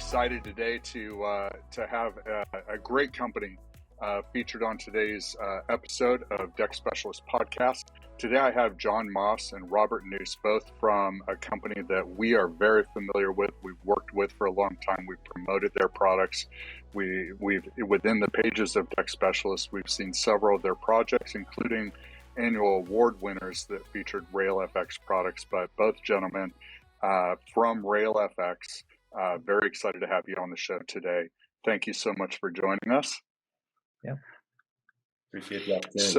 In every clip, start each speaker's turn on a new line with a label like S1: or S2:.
S1: excited today to have a great company featured on today's episode of Deck Specialist Podcast. Today I have John Moss and Robert Noose, both from a company that we are very familiar with. We've worked with for a long time. We've promoted their products. We've within the pages of Deck Specialist, we've seen several of their projects, including annual award winners that featured RailFX products. But both gentlemen from RailFX, very excited to have you on the show today. Thank you so much for joining us.
S2: Yeah.
S3: Appreciate the opportunity.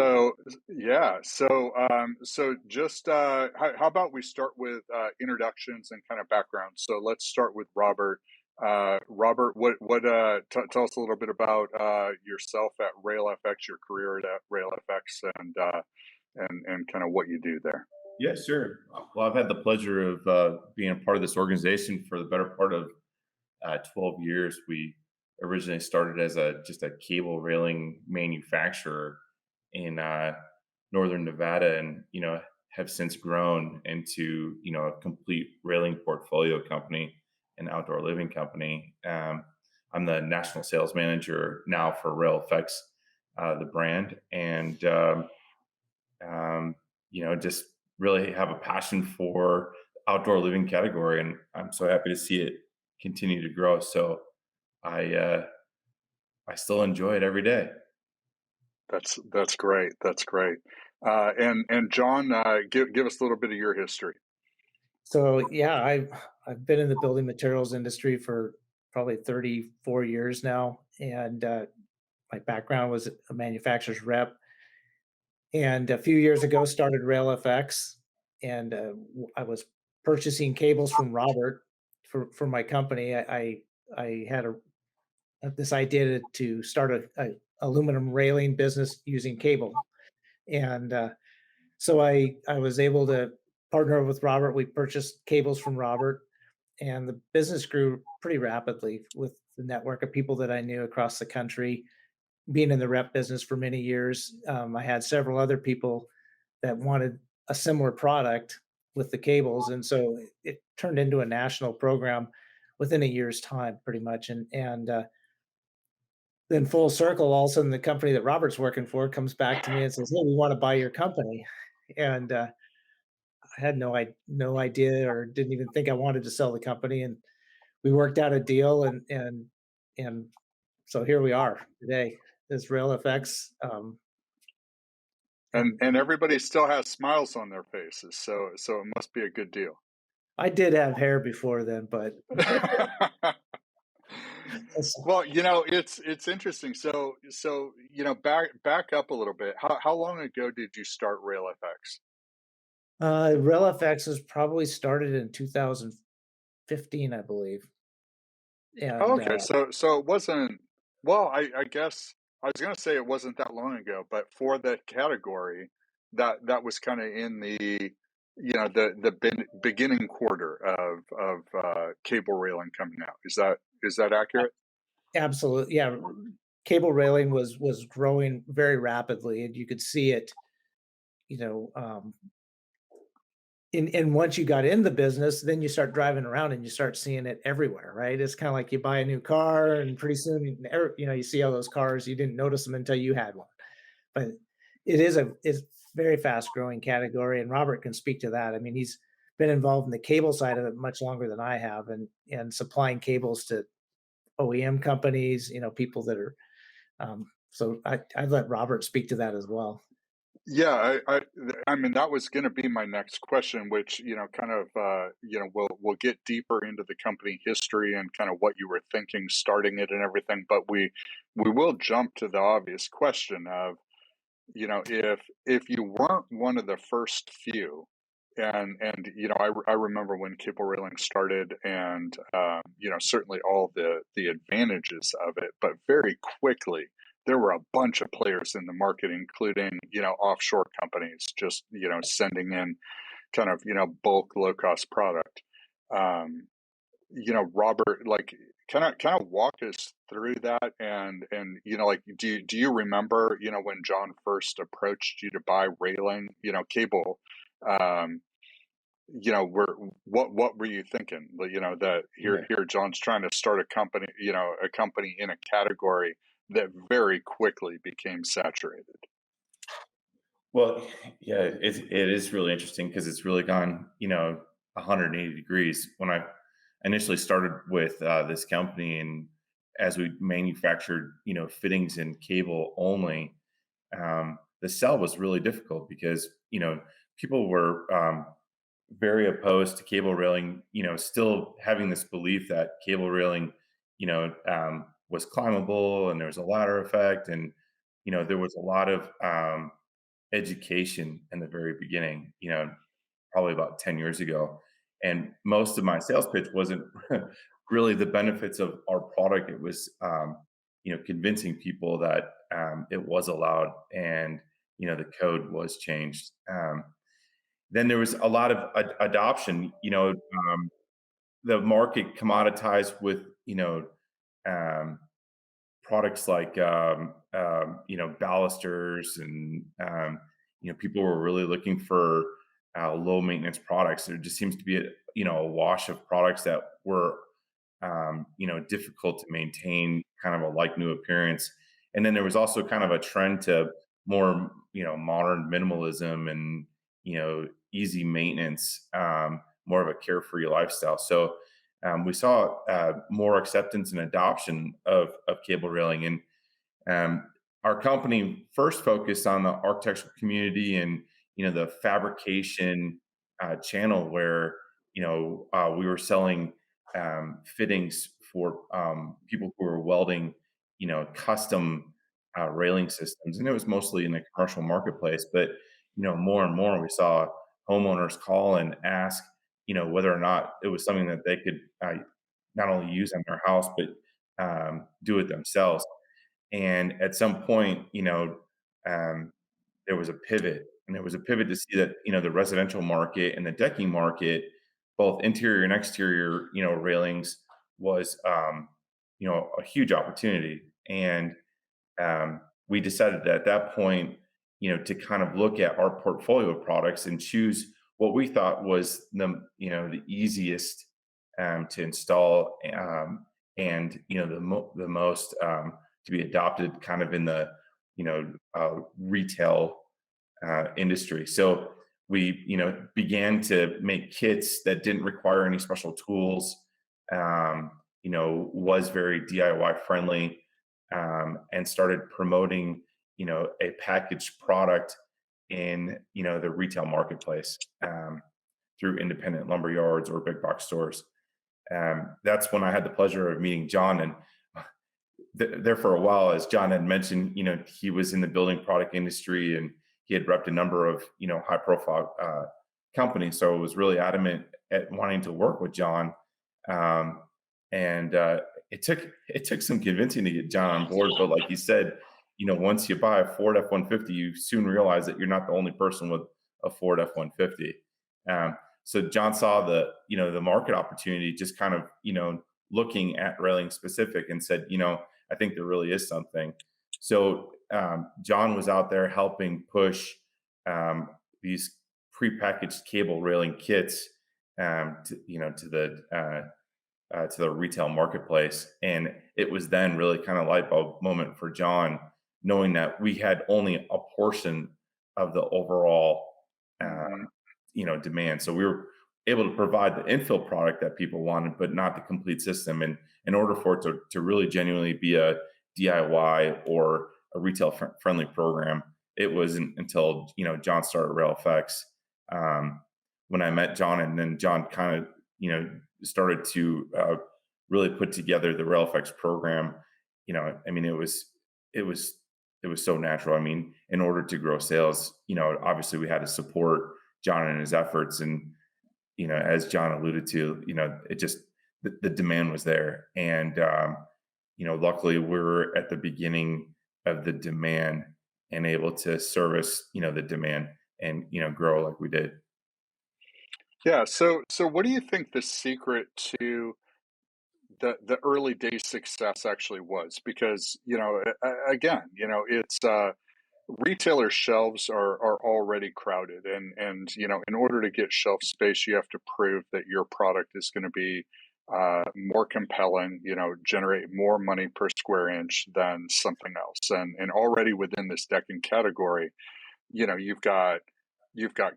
S1: So just how about we start with introductions and kind of background. So let's start with Robert. Robert, tell us a little bit about yourself at RailFX, your career at RailFX, and kind of what you do there.
S3: Yeah, sure. Well, I've had the pleasure of being a part of this organization for the better part of 12 years. We originally started as just a cable railing manufacturer in northern Nevada, and have since grown into a complete railing portfolio company, an outdoor living company. I'm the national sales manager now for RailFX, the brand, and just really have a passion for the outdoor living category, and I'm so happy to see it continue to grow. So I still enjoy it every day.
S1: That's great. That's great. And John, give us a little bit of your history.
S2: So yeah, I've been in the building materials industry for probably 34 years now, and my background was a manufacturer's rep. And a few years ago, started RailFX, and I was purchasing cables from Robert for my company. I had this idea to start a aluminum railing business using cable, and so I was able to partner with Robert. We purchased cables from Robert, and the business grew pretty rapidly with the network of people that I knew across the country. Being in the rep business for many years, I had several other people that wanted a similar product with the cables, and so it turned into a national program within a year's time, pretty much. And then full circle, all of a sudden, the company that Robert's working for comes back to me and says, "Hey, we want to buy your company," and I had no idea, or didn't even think I wanted to sell the company, and we worked out a deal, and so here we are today. This RailFX,
S1: and everybody still has smiles on their faces, so it must be a good deal.
S2: I did have hair before then, but
S1: well, it's interesting. So back up a little bit. How long ago did you start RailFX?
S2: RailFX was probably started in 2015, I believe. And,
S1: okay, so it wasn't. Well, I guess I was going to say it wasn't that long ago, but for the category, that was kind of in the the beginning quarter of cable railing coming out. Is that accurate?
S2: Absolutely, yeah. Cable railing was growing very rapidly, and you could see it. And once you got in the business, then you start driving around and you start seeing it everywhere, right? It's kind of like you buy a new car, and pretty soon, you see all those cars. You didn't notice them until you had one. But it's very fast growing category, and Robert can speak to that. I mean, he's been involved in the cable side of it much longer than I have, and supplying cables to OEM companies, people that are. So I'd let Robert speak to that as well.
S1: Yeah, I mean, that was going to be my next question, which kind of we'll get deeper into the company history and kind of what you were thinking starting it and everything, but we will jump to the obvious question of if you weren't one of the first few, and I remember when cable railing started, and certainly all the advantages of it, but very quickly there were a bunch of players in the market, including, offshore companies just, sending in kind of, bulk low cost product. Robert, like kind of walk us through that. And, do you remember, when John first approached you to buy railing, cable, what were you thinking? That
S3: Yeah.
S1: here John's trying to start a company, a company in a category that very quickly became saturated.
S3: Well, yeah, it is really interesting because it's really gone, 180 degrees. When I initially started with this company, and as we manufactured, fittings and cable only, the sell was really difficult because people were very opposed to cable railing. Still having this belief that cable railing, was climbable and there was a ladder effect, and there was a lot of education in the very beginning, probably about 10 years ago. And most of my sales pitch wasn't really the benefits of our product. It was, convincing people that it was allowed and, the code was changed. Then there was a lot of adoption, the market commoditized with, um, products like ballisters, and people were really looking for low maintenance products. There just seems to be a wash of products that were difficult to maintain, kind of a like new appearance. And then there was also kind of a trend to more modern minimalism and easy maintenance, more of a carefree lifestyle. So we saw more acceptance and adoption of cable railing. And our company first focused on the architectural community and the fabrication channel, where we were selling fittings for people who were welding custom railing systems, and it was mostly in the commercial marketplace. But more and more we saw homeowners call and ask whether or not it was something that they could not only use in their house but do it themselves. And at some point, um, there was a pivot, and there was a pivot to see that the residential market and the decking market, both interior and exterior, railings, was a huge opportunity. And we decided at that point, to kind of look at our portfolio of products and choose what we thought was the easiest to install, and the most to be adopted, kind of in the retail industry. So we began to make kits that didn't require any special tools, was very DIY friendly, and started promoting a packaged product in the retail marketplace, through independent lumber yards or big box stores. That's when I had the pleasure of meeting John. And there for a while, as John had mentioned, he was in the building product industry, and he had repped a number of high profile companies. So I was really adamant at wanting to work with John, and it took some convincing to get John on board. But like he said, once you buy a Ford F-150, you soon realize that you're not the only person with a Ford F-150. So John saw the market opportunity, just kind of looking at railing specific, and said, I think there really is something. So John was out there helping push these prepackaged cable railing kits, to the retail marketplace. And it was then really kind of light bulb moment for John, knowing that we had only a portion of the overall demand. So we were able to provide the infill product that people wanted, but not the complete system. And in order for it to really genuinely be a DIY or a retail friendly program, it wasn't until John started RailFX, when I met John, and then John kind of started to really put together the RailFX program. I mean, it was so natural. I mean, in order to grow sales, obviously we had to support John in his efforts. And as John alluded to, it just the demand was there. And luckily we were at the beginning of the demand and able to service the demand and grow like we did.
S1: Yeah. So what do you think the secret to the early day success actually was? Because again, it's retailer shelves are already crowded, and in order to get shelf space, you have to prove that your product is going to be more compelling, generate more money per square inch than something else. And already within this decking category, you've got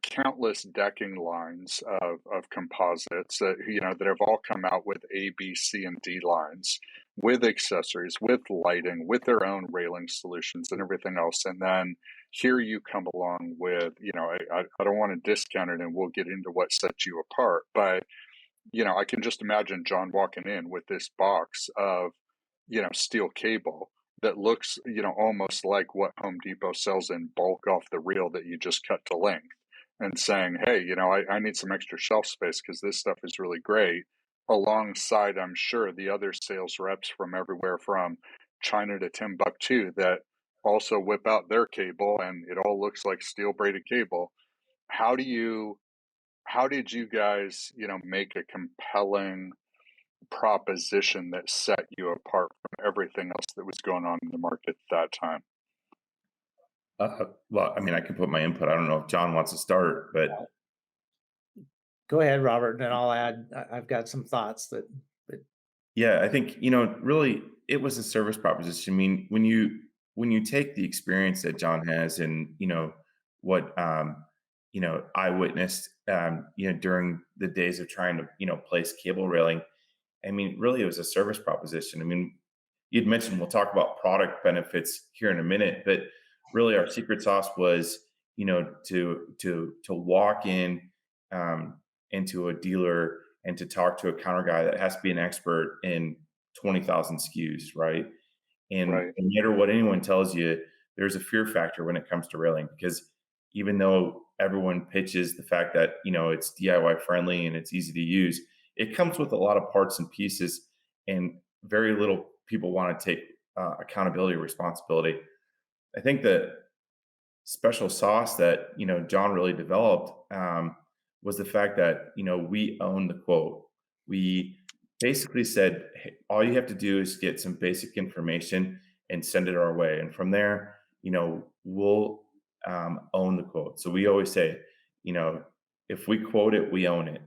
S1: countless decking lines of composites that have all come out with A, B, C, and D lines, with accessories, with lighting, with their own railing solutions and everything else. And then here you come along with, I don't want to discount it, and we'll get into what sets you apart, but I can just imagine John walking in with this box of, steel cable that looks, almost like what Home Depot sells in bulk off the reel that you just cut to length, and saying, hey, I need some extra shelf space because this stuff is really great. Alongside, I'm sure, the other sales reps from everywhere from China to Timbuktu that also whip out their cable, and it all looks like steel braided cable. How do you how did you guys, make a compelling proposition that set you apart from everything else that was going on in the market at that time?
S3: Well, I mean, I can put my input. I don't know if John wants to start, but
S2: Go ahead, Robert, and then I'll add. I've got some thoughts but
S3: yeah, I think, really it was a service proposition. I mean, when you take the experience that John has and, what I witnessed during the days of trying to, place cable railing. I mean, really it was a service proposition. I mean, you'd mentioned we'll talk about product benefits here in a minute, but really our secret sauce was, to walk in into a dealer and to talk to a counter guy that has to be an expert in 20,000 SKUs, right? And
S1: Right.
S3: no matter what anyone tells you, there's a fear factor when it comes to railing because even though everyone pitches the fact that, it's DIY friendly and it's easy to use, it comes with a lot of parts and pieces, and very little people want to take accountability or responsibility. I think the special sauce that John really developed was the fact that we own the quote. We basically said, hey, all you have to do is get some basic information and send it our way, and from there, we'll own the quote. So we always say, you know, if we quote it, we own it,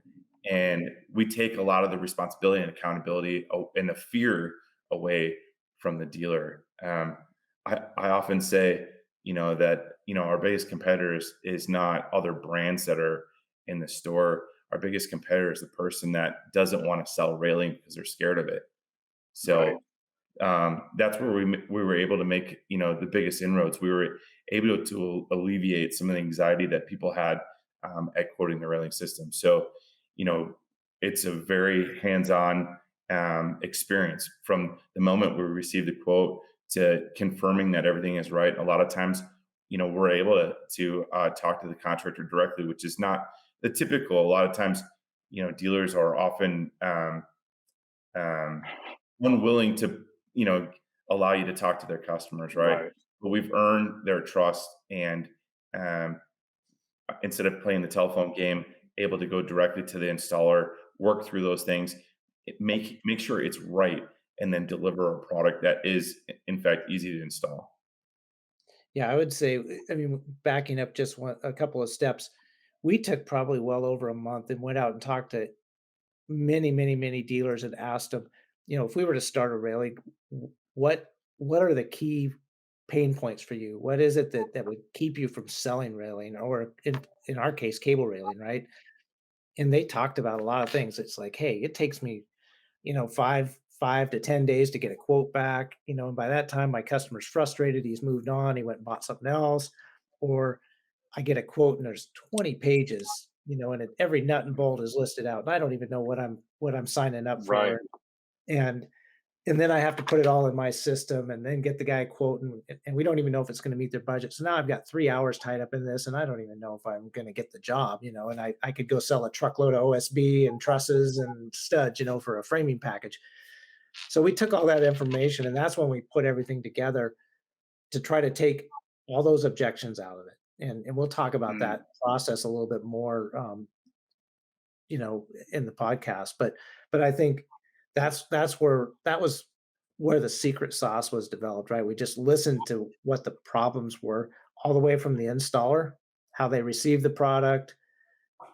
S3: and we take a lot of the responsibility and accountability and the fear away from the dealer. I often say, that our biggest competitors is not other brands that are in the store. Our biggest competitor is the person that doesn't want to sell railing because they're scared of it.
S1: Right.
S3: So that's where we were able to make the biggest inroads. We were able to alleviate some of the anxiety that people had at quoting the railing system. So you know it's a very hands-on experience from the moment we receive the quote to confirming that everything is right. A lot of times, we're able to talk to the contractor directly, which is not the typical. A lot of times, dealers are often um, unwilling to allow you to talk to their customers, right?
S1: Right.
S3: But we've earned their trust, and um, instead of playing the telephone game, able to go directly to the installer, work through those things, make sure it's right, and then deliver a product that is in fact easy to install.
S2: yeah, I would say, I mean, backing up just a couple of steps, we took probably well over a month and went out and talked to many, many, many dealers and asked them, if we were to start a railing, what are the key pain points for you? What is it that would keep you from selling railing, or in our case, cable railing, right? And they talked about a lot of things. It's like, hey, it takes me, 5 to 10 days to get a quote back, and by that time my customer's frustrated, he's moved on, he went and bought something else, or I get a quote and there's 20 pages, and every nut and bolt is listed out, and I don't even know what I'm signing up
S1: Right.
S2: for, and then I have to put it all in my system and then get the guy a quote, and we don't even know if it's going to meet their budget. So now I've got 3 hours tied up in this, and I don't even know if I'm going to get the job, and I could go sell a truckload of OSB and trusses and studs, for a framing package. So we took all that information, and that's when we put everything together to try to take all those objections out of it. And we'll talk about
S1: Mm.
S2: that process a little bit more, in the podcast. But I think that was where the secret sauce was developed, right? We just listened to what the problems were. all the way from the installer, how they receive the product,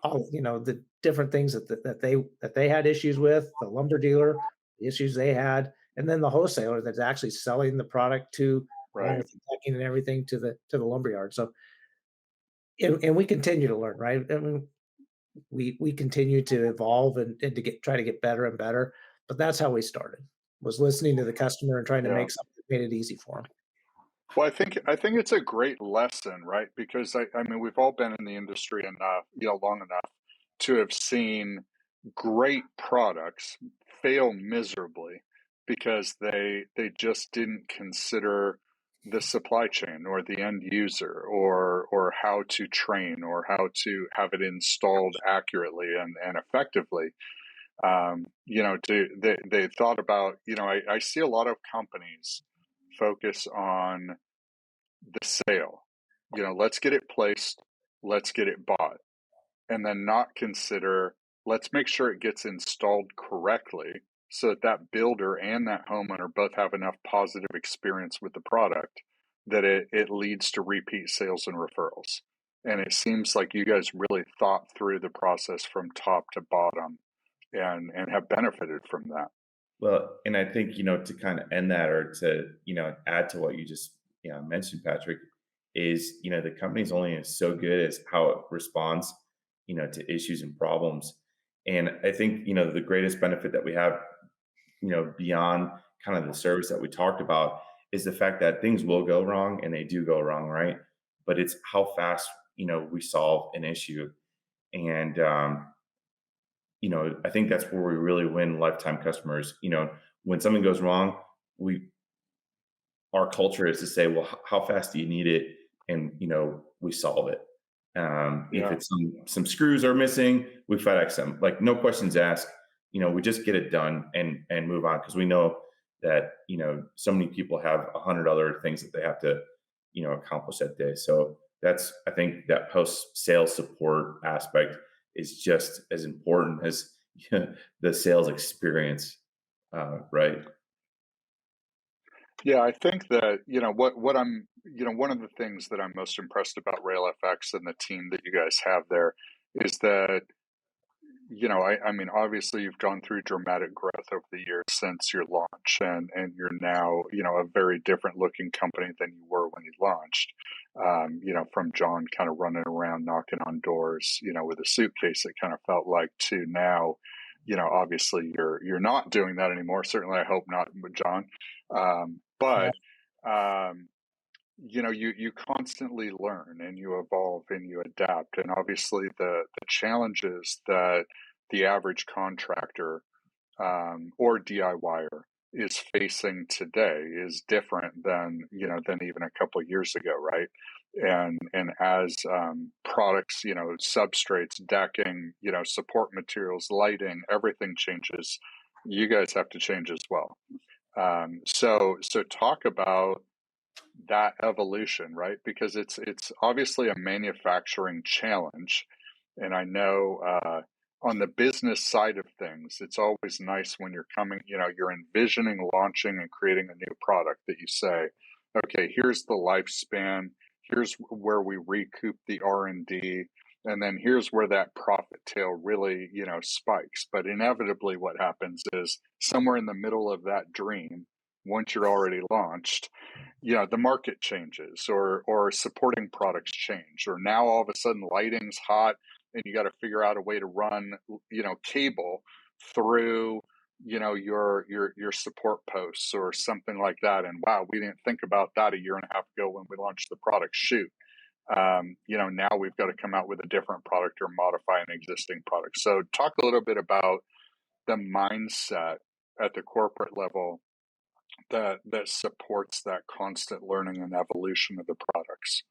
S2: all, the different things that they had issues with, the lumber dealer, the issues they had, and then the wholesaler that's actually selling the product to, along
S1: Right.
S2: with the decking and everything, to the lumberyard. So, and we continue to learn, right? I mean, we continue to evolve and to try to get better and better. But that's how we started, was listening to the customer and trying to
S1: Yeah.
S2: make something that made it easy for them.
S1: Well, I think it's a great lesson, right? Because I mean, we've all been in the industry enough, long enough to have seen great products fail miserably because they just didn't consider the supply chain or the end user or how to train or how to have it installed accurately and effectively. They thought about, I see a lot of companies focus on the sale. Let's get it placed, let's get it bought, and then not consider, let's make sure it gets installed correctly so that builder and that homeowner both have enough positive experience with the product that it leads to repeat sales and referrals. And it seems like you guys really thought through the process from top to bottom and have benefited from that.
S3: Well, and I think, to kind of end that, or to, add to what you just, mentioned, Patrick, is, the company's only is so good as how it responds, to issues and problems. And I think, the greatest benefit that we have, beyond kind of the service that we talked about, is the fact that things will go wrong, and they do go wrong, right? But it's how fast, we solve an issue. And, I think that's where we really win lifetime customers. When something goes wrong, we our culture is to say, well, how fast do you need it? And we solve it. If
S1: Yeah.
S3: it's some screws are missing, we FedEx them. Like, no questions asked. We just get it done and move on, because we know that so many people have 100 other things that they have to accomplish that day. So I think that post sales support aspect is just as important as the sales experience, right?
S1: Yeah, I think that, what I'm, one of the things that I'm most impressed about RailFX and the team that you guys have there is that, I mean, obviously you've gone through dramatic growth over the years since your launch, and you're now, a very different looking company than you were when you launched. From John kind of running around knocking on doors, with a suitcase, it kind of felt like, to now, obviously you're not doing that anymore. Certainly, I hope not with John.
S2: Yeah.
S1: But you constantly learn and you evolve and you adapt, and obviously the challenges that the average contractor or DIYer is facing today is different than even a couple of years ago, right? And as products, substrates, decking, support materials, lighting, everything changes, you guys have to change as well. So talk about that evolution, right? Because it's obviously a manufacturing challenge, and I know on the business side of things, it's always nice when you're coming, you're envisioning launching and creating a new product that you say, okay, here's the lifespan, here's where we recoup the R&D, and then here's where that profit tail really, spikes. But inevitably, what happens is somewhere in the middle of that dream, once you're already launched, the market changes, or supporting products change, or now all of a sudden lighting's hot and you got to figure out a way to run cable through your support posts or something like that. And wow, we didn't think about that a year and a half ago when we launched the product. Shoot. Now we've got to come out with a different product or modify an existing product. So talk a little bit about the mindset at the corporate level that supports that constant learning and evolution of the products.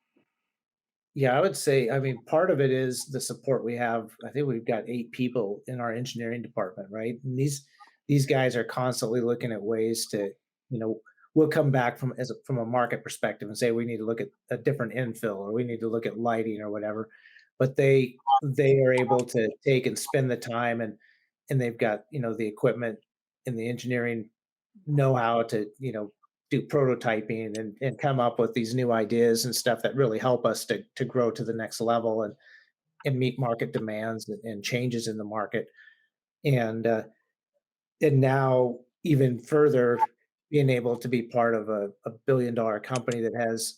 S2: Yeah, I would say, I mean, part of it is the support we have. I think we've got 8 people in our engineering department, right? And these guys are constantly looking at ways to, we'll come back from a market perspective and say we need to look at a different infill, or we need to look at lighting or whatever. But they are able to take and spend the time, and they've got, the equipment and the engineering know how to, do prototyping and come up with these new ideas and stuff that really help us to grow to the next level and meet market demands and changes in the market. And now even further being able to be part of a billion-dollar company that has,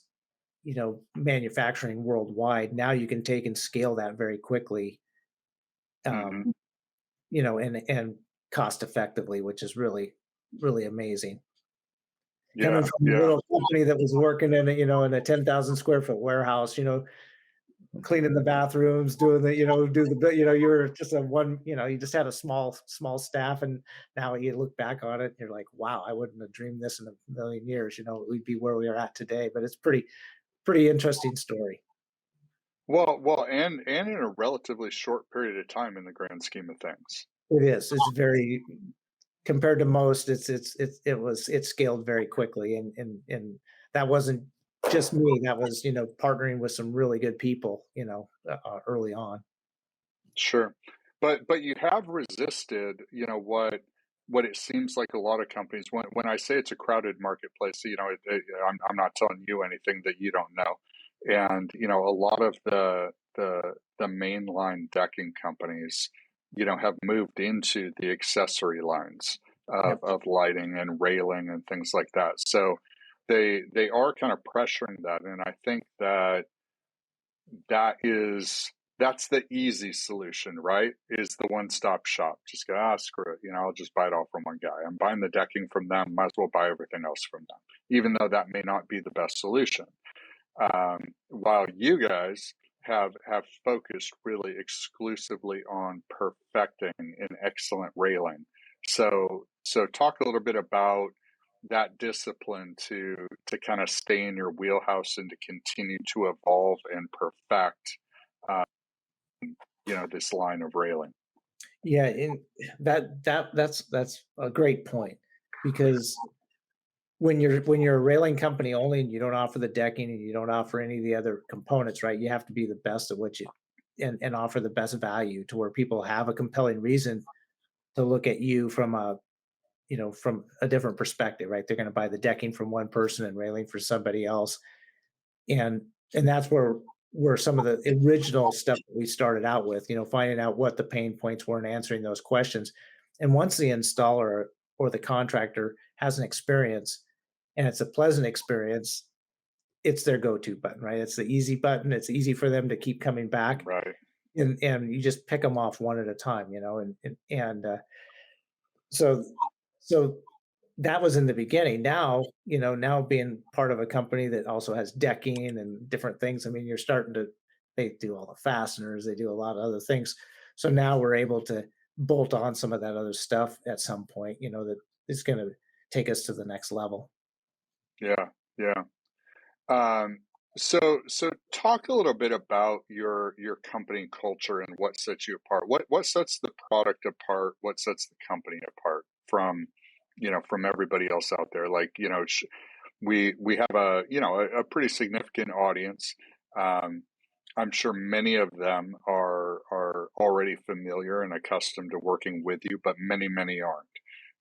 S2: manufacturing worldwide. Now you can take and scale that very quickly,
S1: Hmm.
S2: um, and cost effectively, which is really, really amazing. Coming
S1: Yeah,
S2: from a
S1: yeah.
S2: little company that was working in a 10,000 square foot warehouse, cleaning the bathrooms, doing you were just you just had a small staff, and now you look back on it, and you're like, wow, I wouldn't have dreamed this in a million years. We'd be where we are at today. But it's pretty interesting story.
S1: Well, and in a relatively short period of time in the grand scheme of things.
S2: It is. It's very compared to most. It scaled very quickly, and that wasn't just me. That was partnering with some really good people. Early on.
S1: Sure. But you have resisted, what it seems like a lot of companies when I say it's a crowded marketplace, I'm not telling you anything that you don't know. And, a lot of the mainline decking companies, have moved into the accessory lines of,
S2: Yep.
S1: of lighting and railing and things like that. So they are kind of pressuring that. And I think that's the easy solution, right? Is the one-stop shop. Just go, screw it. I'll just buy it all from one guy. I'm buying the decking from them. Might as well buy everything else from them, even though that may not be the best solution. While you guys have focused really exclusively on perfecting an excellent railing. So talk a little bit about that discipline to kind of stay in your wheelhouse and to continue to evolve and perfect uh, this line of railing.
S2: Yeah, and that's a great point, because when you're a railing company only and you don't offer the decking and you don't offer any of the other components, right? You have to be the best at what you and offer the best value to where people have a compelling reason to look at you from a different perspective, right? They're going to buy the decking from one person and railing for somebody else. And that's where some of the original stuff that we started out with, finding out what the pain points were and answering those questions. And once the installer or the contractor has an experience and it's a pleasant experience, it's their go-to button, right? It's the easy button. It's easy for them to keep coming back,
S1: Right.
S2: and you just pick them off one at a time, so so that was in the beginning. Now being part of a company that also has decking and different things, I mean, they do all the fasteners, they do a lot of other things. So now we're able to bolt on some of that other stuff at some point, that is going to take us to the next level.
S1: Yeah. Yeah. Um, so talk a little bit about your company culture and what sets you apart. What sets the product apart? What sets the company apart from everybody else out there? Like, we have a pretty significant audience. Um, I'm sure many of them are already familiar and accustomed to working with you, but many aren't.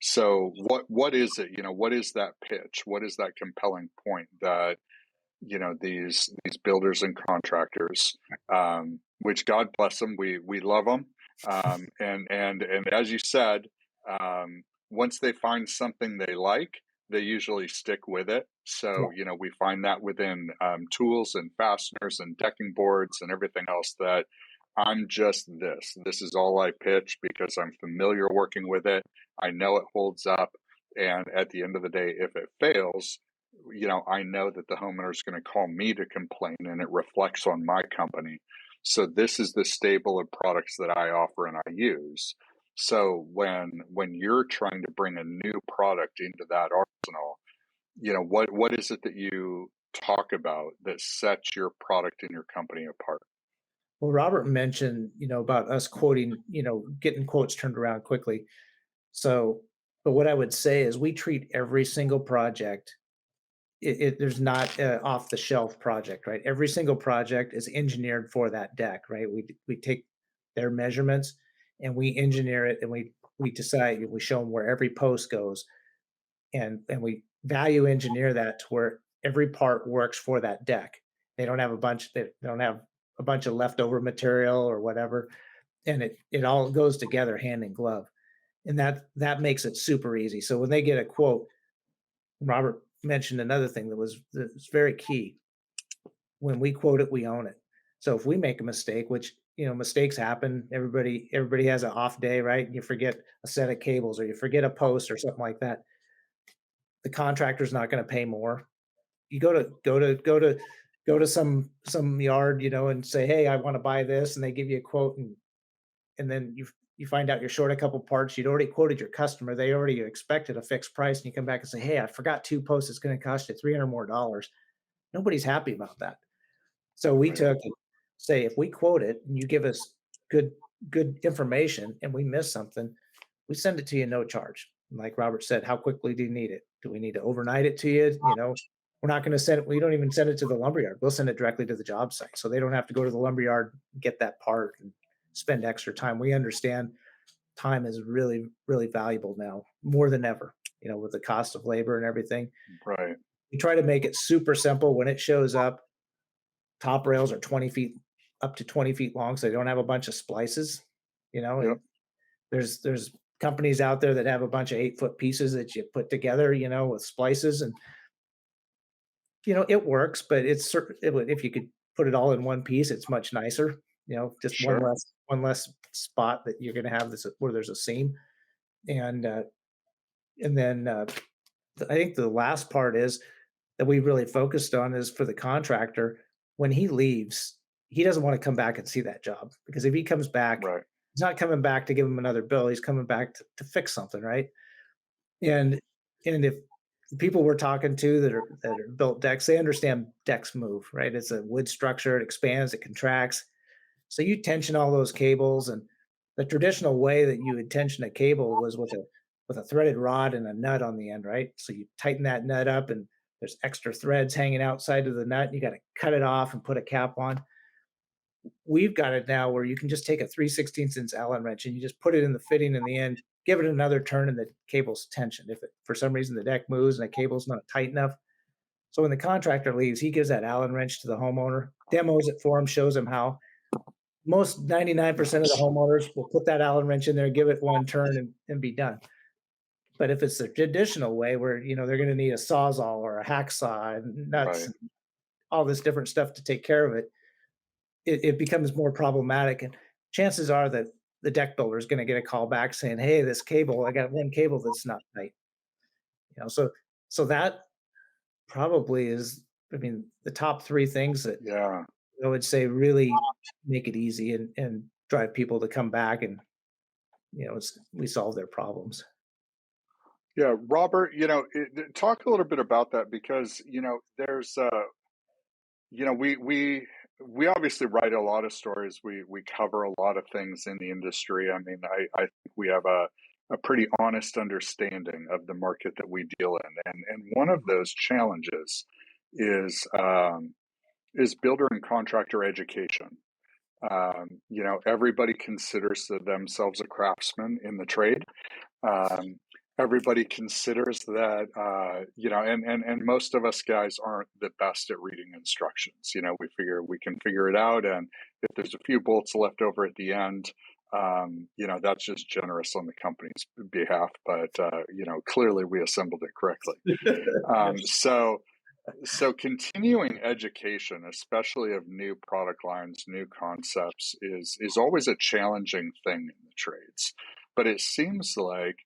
S1: So what is it? What is that pitch? What is that compelling point that these builders and contractors, which God bless them, we love them, and as you said, once they find something they like, they usually stick with it.
S2: Yeah.
S1: So we find that within tools and fasteners and decking boards and everything else, that I'm just this. This is all I pitch because I'm familiar working with it. I know it holds up, and at the end of the day, if it fails, I know that the homeowner is going to call me to complain, and it reflects on my company. So this is the stable of products that I offer and I use. So when you're trying to bring a new product into that arsenal, what is it that you talk about that sets your product and your company apart?
S2: Well, Robert mentioned, about us quoting, getting quotes turned around quickly. So, but what I would say is we treat every single project. There's not a off the shelf project, right? Every single project is engineered for that deck, right? We take their measurements and we engineer it, and we decide, we show them where every post goes, and we value engineer that to where every part works for that deck. They don't have a bunch of leftover material or whatever, and it all goes together hand in glove. And that makes it super easy. So when they get a quote, Robert mentioned another thing that's very key. When we quote it, we own it. So if we make a mistake, which mistakes happen, everybody has an off day, right? And you forget a set of cables or you forget a post or something like that. The contractor's not going to pay more. You go to some yard, and say, hey, I want to buy this, and they give you a quote, and then you find out you're short a couple parts. You'd already quoted your customer. They already expected a fixed price, and you come back and say, hey, I forgot 2 posts. It's going to cost you $300 more. Nobody's happy about that. So we took and say, if we quote it and you give us good information and we miss something, we send it to you no charge. Like Robert said, how quickly do you need it? Do we need to overnight it to you? We're not going to send it. We don't even send it to the lumberyard. We'll send it directly to the job site. So they don't have to go to the lumberyard, get that part and spend extra time. We understand time is really, really valuable now, more than ever, with the cost of labor and everything.
S1: Right.
S2: We try to make it super simple. When it shows up, top rails are 20 feet, up to 20 feet long. So they don't have a bunch of splices,
S1: Yep.
S2: There's companies out there that have a bunch of 8-foot pieces that you put together, with splices, and it works, but if you could put it all in one piece, it's much nicer. Just
S1: Sure.
S2: one less spot that you're going to have this where there's a seam, and then I think the last part is that we really focused on is for the contractor. When he leaves, he doesn't want to come back and see that job, because if he comes back,
S1: Right.
S2: he's not coming back to give him another bill. He's coming back to fix something, right? And if the people we're talking to that are built decks, they understand decks move, right? It's a wood structure, it expands, it contracts. So you tension all those cables, and the traditional way that you would tension a cable was with a threaded rod and a nut on the end, right? So you tighten that nut up, and there's extra threads hanging outside of the nut. And you got to cut it off and put a cap on. We've got it now where you can just take a 3/16 Allen wrench and you just put it in the fitting in the end, give it another turn, and the cable's tensioned. If for some reason the deck moves and the cable's not tight enough, so when the contractor leaves, he gives that Allen wrench to the homeowner, demos it for him, shows him how. Most 99% of the homeowners will put that Allen wrench in there, give it one turn, and be done. But if it's the traditional way, where they're going to need a sawzall or a hacksaw and nuts,
S1: Right.
S2: and all this different stuff to take care of it, it becomes more problematic. And chances are that the deck builder is going to get a call back saying, "Hey, this cable, I got one cable that's not tight." So that probably is, I mean, the top three things that
S1: Yeah.
S2: I would say really make it easy and drive people to come back, and we solve their problems.
S1: Yeah. Robert, talk a little bit about that, because, there's, we obviously write a lot of stories. We cover a lot of things in the industry. I mean, I think we have a pretty honest understanding of the market that we deal in. And one of those challenges is builder and contractor education. Everybody considers themselves a craftsman in the trade. Um, Everybody considers that, and most of us guys aren't the best at reading instructions. We figure we can figure it out, and if there's a few bolts left over at the end, that's just generous on the company's behalf. But clearly we assembled it correctly. So continuing education, especially of new product lines, new concepts, is always a challenging thing in the trades. But it seems like,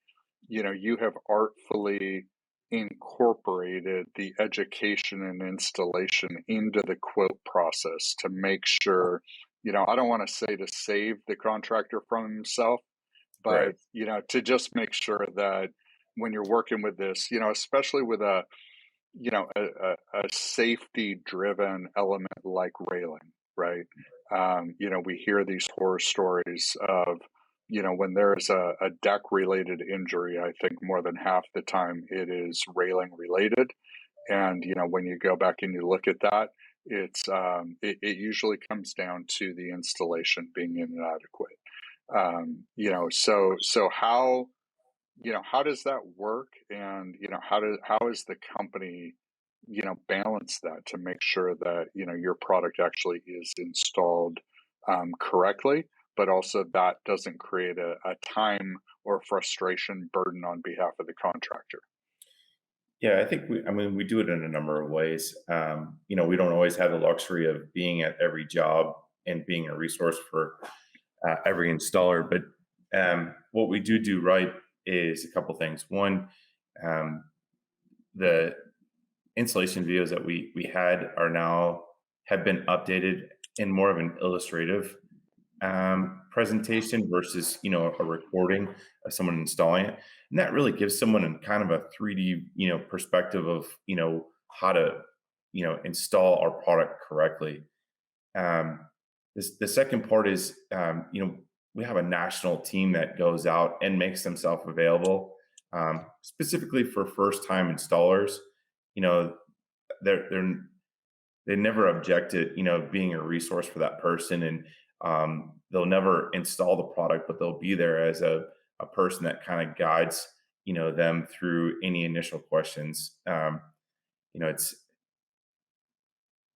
S1: you have artfully incorporated the education and installation into the quote process to make sure, I don't want to say to save the contractor from himself,
S3: Right.
S1: but, to just make sure that when you're working with this, especially with a safety driven element like railing, right? We hear these horror stories of, when there's a deck related injury, I think more than half the time it is railing related. And, when you go back and you look at that, it usually comes down to the installation being inadequate. So how how does that work? And, how is the company, balance that to make sure that, your product actually is installed correctly, but also that doesn't create a time or frustration burden on behalf of the contractor?
S3: Yeah, I mean, we do it in a number of ways. We don't always have the luxury of being at every job and being a resource for every installer, but what we do right is a couple things. One, um, the installation videos that we had are now have been updated in more of an illustrative presentation versus a recording of someone installing it, and that really gives someone a kind of a 3D perspective of how to install our product correctly. um, the second part is we have a national team that goes out and makes themselves available, specifically for first time installers. you know they're they never object to being a resource for that person, and they'll never install the product, but they'll be there as a person that kind of guides them through any initial questions. You know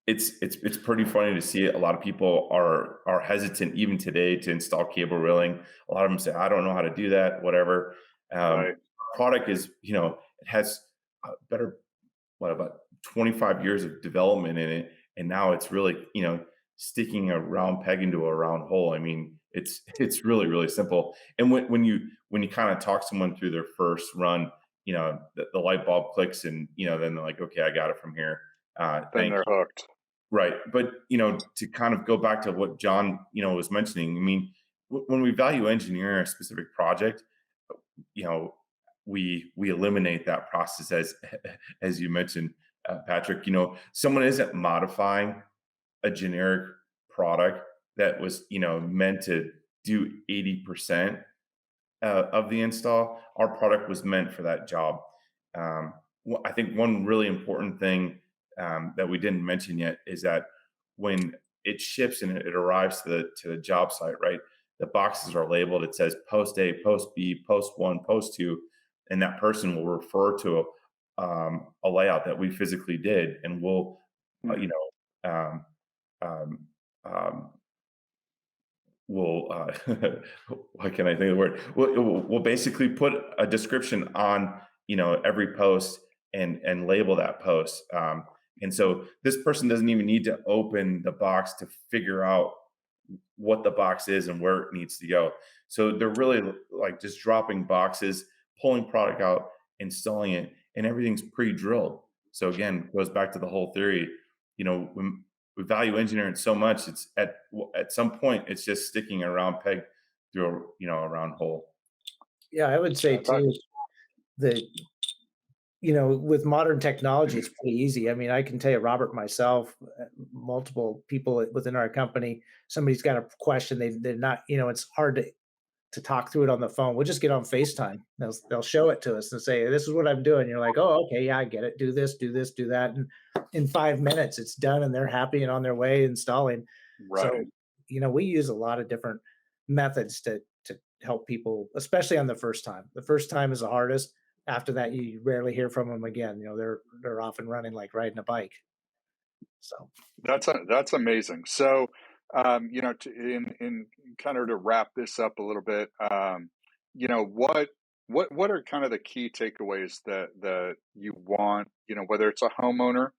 S3: it's pretty funny to see. A lot of people are hesitant even today to install cable railing. A lot of them say, I don't know how to do that, whatever.
S1: Right.
S3: Product is, it has better, what, about 25 years of development in it, and now it's really sticking a round peg into a round hole. I mean, it's really really simple. And when you kind of talk someone through their first run, the light bulb clicks, and then they're like, okay, I got it from here.
S1: Then
S3: Thank
S1: they're
S3: you.
S1: hooked.
S3: Right. But to kind of go back to what John was mentioning, I mean, when we value engineer a specific project, you know we eliminate that process, as you mentioned, Patrick. Someone isn't modifying a generic product that was meant to do 80% of the install. Our product was meant for that job. I think one really important thing that we didn't mention yet is that when it ships and it arrives to the job site, right? The boxes are labeled. It says post A, post B, post one, post two, and that person will refer to a layout that we physically did, and we'll,
S1: Hmm.
S3: um, um, um, we'll why can't I think of the word? We'll basically put a description on every post, and label that post. And so this person doesn't even need to open the box to figure out what the box is and where it needs to go. So they're really like just dropping boxes, pulling product out, installing it, and everything's pre-drilled. So again, it goes back to the whole theory. When we value engineering so much, it's at some point it's just sticking a round peg through a round hole.
S2: Yeah, I would say
S1: But
S2: too that, with modern technology, it's pretty easy. I mean, I can tell you, Robert, myself, multiple people within our company, somebody's got a question, they're not, it's hard to talk through it on the phone. We'll just get on FaceTime. They'll show it to us and say, "This is what I'm doing." You're like, "Oh, okay, yeah, I get it. Do this, do this, do that." And in 5 minutes, it's done, and they're happy and on their way installing.
S1: right.
S2: So, we use a lot of different methods to help people, especially on the first time. The first time is the hardest. After that, you rarely hear from them again. They're off and running like riding a bike. So
S1: That's amazing. So, in kind of to wrap this up a little bit, what are kind of the key takeaways that you want, whether it's a homeowner,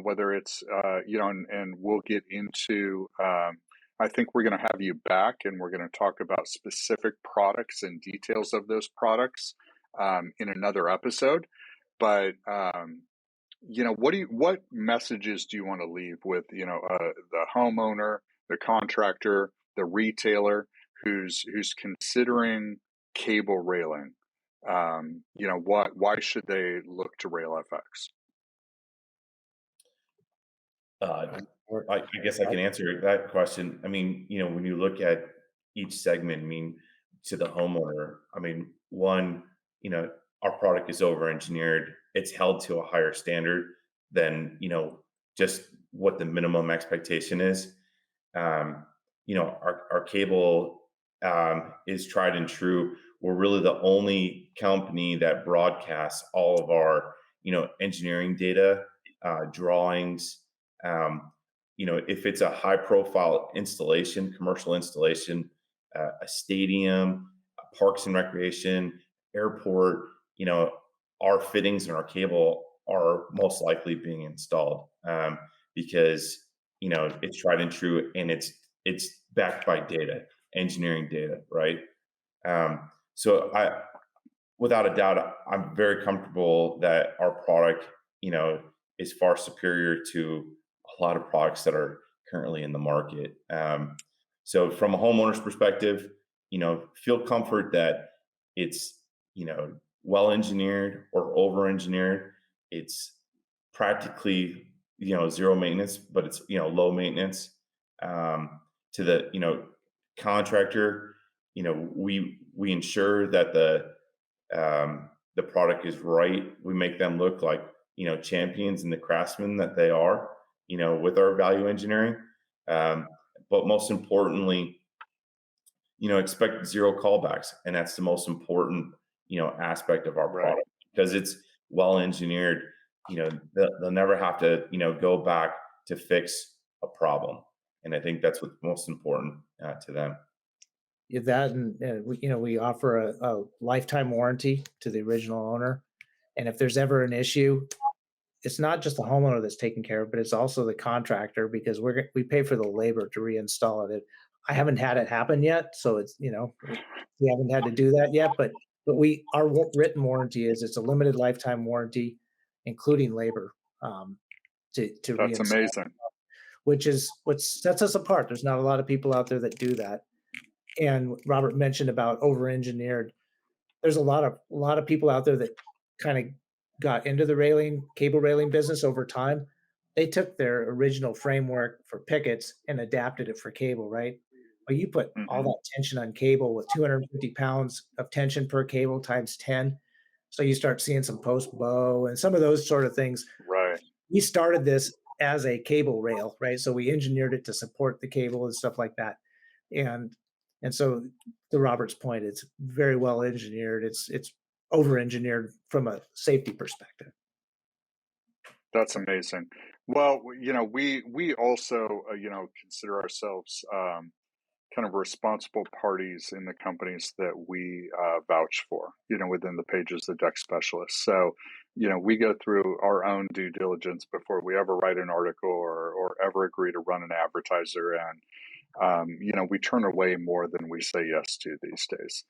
S1: whether it's, and we'll get into, I think we're going to have you back, and we're going to talk about specific products and details of those products in another episode. But, what messages do you want to leave with, the homeowner, the contractor, the retailer who's considering cable railing? Why should they look to RailFX?
S3: Uh,
S2: or,
S3: I guess I can answer that question. I mean, when you look at each segment, I mean, to the homeowner, I mean, one, our product is over engineered. It's held to a higher standard than, just what the minimum expectation is. Our cable is tried and true. we're really the only company that broadcasts all of our, engineering data, drawings. If it's a high profile installation, commercial installation, a stadium, parks and recreation, airport, our fittings and our cable are most likely being installed, because it's tried and true, and it's backed by data, engineering data, right? So without a doubt, I'm very comfortable that our product, is far superior to a lot of products that are currently in the market. So from a homeowner's perspective, feel comfort that it's, well engineered or over engineered. It's practically, zero maintenance, but it's, low maintenance. To the, contractor, we ensure that the product is right. We make them look like, champions and the craftsmen that they are, with our value engineering. But most importantly, expect zero callbacks, and that's the most important, aspect of our product, because it's well engineered. They'll never have to, go back to fix a problem, and I think that's what's most important to them.
S2: Yeah, that and we offer a lifetime warranty to the original owner, and if there's ever an issue, it's not just the homeowner that's taken care of, but it's also the contractor because we pay for the labor to reinstall it. I haven't had it happen yet, so we haven't had to do that yet. But our written warranty is it's a limited lifetime warranty, including labor, to
S1: That's
S2: reinstall,
S1: amazing.
S2: which is what sets us apart. There's not a lot of people out there that do that. And Robert mentioned about over engineered. There's a lot of people out there that kind of got into the cable railing business over time. They took their original framework for pickets and adapted it for cable, right? But you put all
S1: Hmm.
S2: that tension on cable with 250 pounds of tension per cable times 10. So you start seeing some post bow and some of those sort of things.
S1: Right.
S2: We started this as a cable rail, right? So we engineered it to support the cable and stuff like that. And and so to Robert's point, it's very well engineered. It's over engineered from a safety perspective.
S1: That's amazing. Well, we also, consider ourselves kind of responsible parties in the companies that we vouch for, within the pages of deck specialists. So, we go through our own due diligence before we ever write an article or ever agree to run an advertiser. And, we turn away more than we say yes to these days.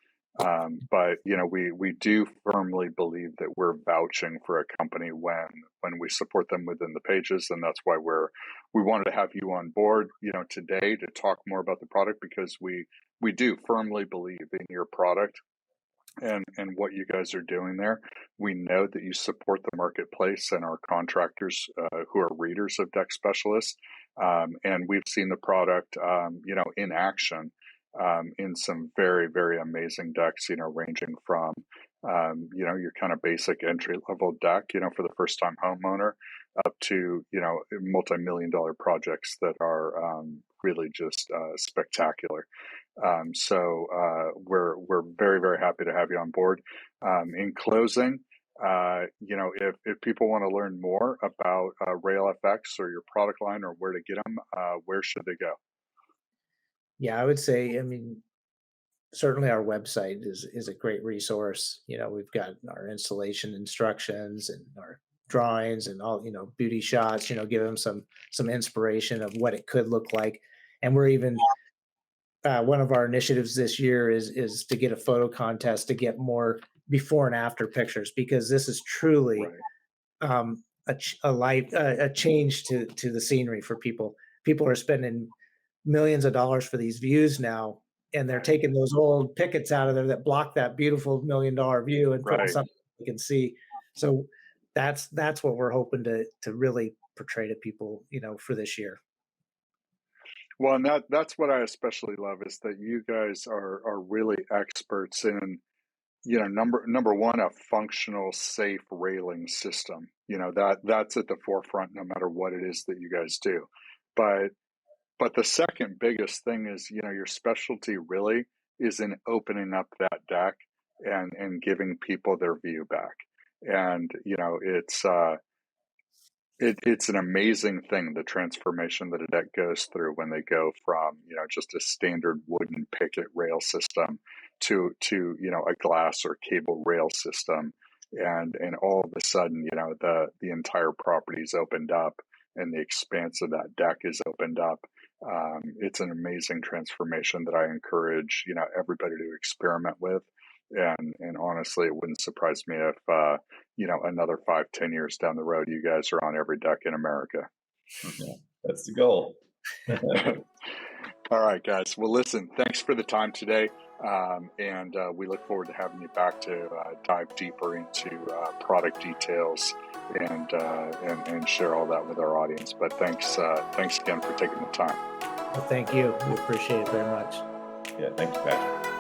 S1: But we do firmly believe that we're vouching for a company when we support them within the pages, and that's why we wanted to have you on board, today to talk more about the product, because we do firmly believe in your product and what you guys are doing there. We know that you support the marketplace and our contractors who are readers of deck specialists, and we've seen the product, in action, in some very, very amazing decks, ranging from, your kind of basic entry level deck, for the first time homeowner, up to, multi-million dollar projects that are really just spectacular. We're very, very happy to have you on board. In closing, if people want to learn more about RailFX or your product line or where to get them, where should they go?
S2: Yeah, I would say, I mean, certainly our website is a great resource. We've got our installation instructions and our drawings and all, beauty shots, give them some inspiration of what it could look like. And we're even one of our initiatives this year is to get a photo contest to get more before and after pictures, because this is truly
S1: Right.
S2: a change to the scenery for people. People are spending millions of dollars for these views now, and they're taking those old pickets out of there that block that beautiful $1 million view and putting
S1: Right.
S2: something you can see. So that's what we're hoping to really portray to people, for this year.
S1: Well, and that's what I especially love is that you guys are really experts in, number one, a functional, safe railing system. That's at the forefront no matter what it is that you guys do. But the second biggest thing is, your specialty really is in opening up that deck and giving people their view back. And it's an amazing thing, the transformation that a deck goes through when they go from, just a standard wooden picket rail system to a glass or cable rail system. And all of a sudden, the entire property is opened up and the expanse of that deck is opened up. It's an amazing transformation that I encourage, everybody to experiment with. And honestly, it wouldn't surprise me if, another 5-10 years down the road, you guys are on every deck in America.
S3: Yeah, that's the goal.
S1: All right, guys. Well, listen, thanks for the time today. And we look forward to having you back to dive deeper into product details and share all that with our audience. But thanks again for taking the time.
S2: Well, thank you. We appreciate it very much.
S3: Yeah, thank you, Patrick.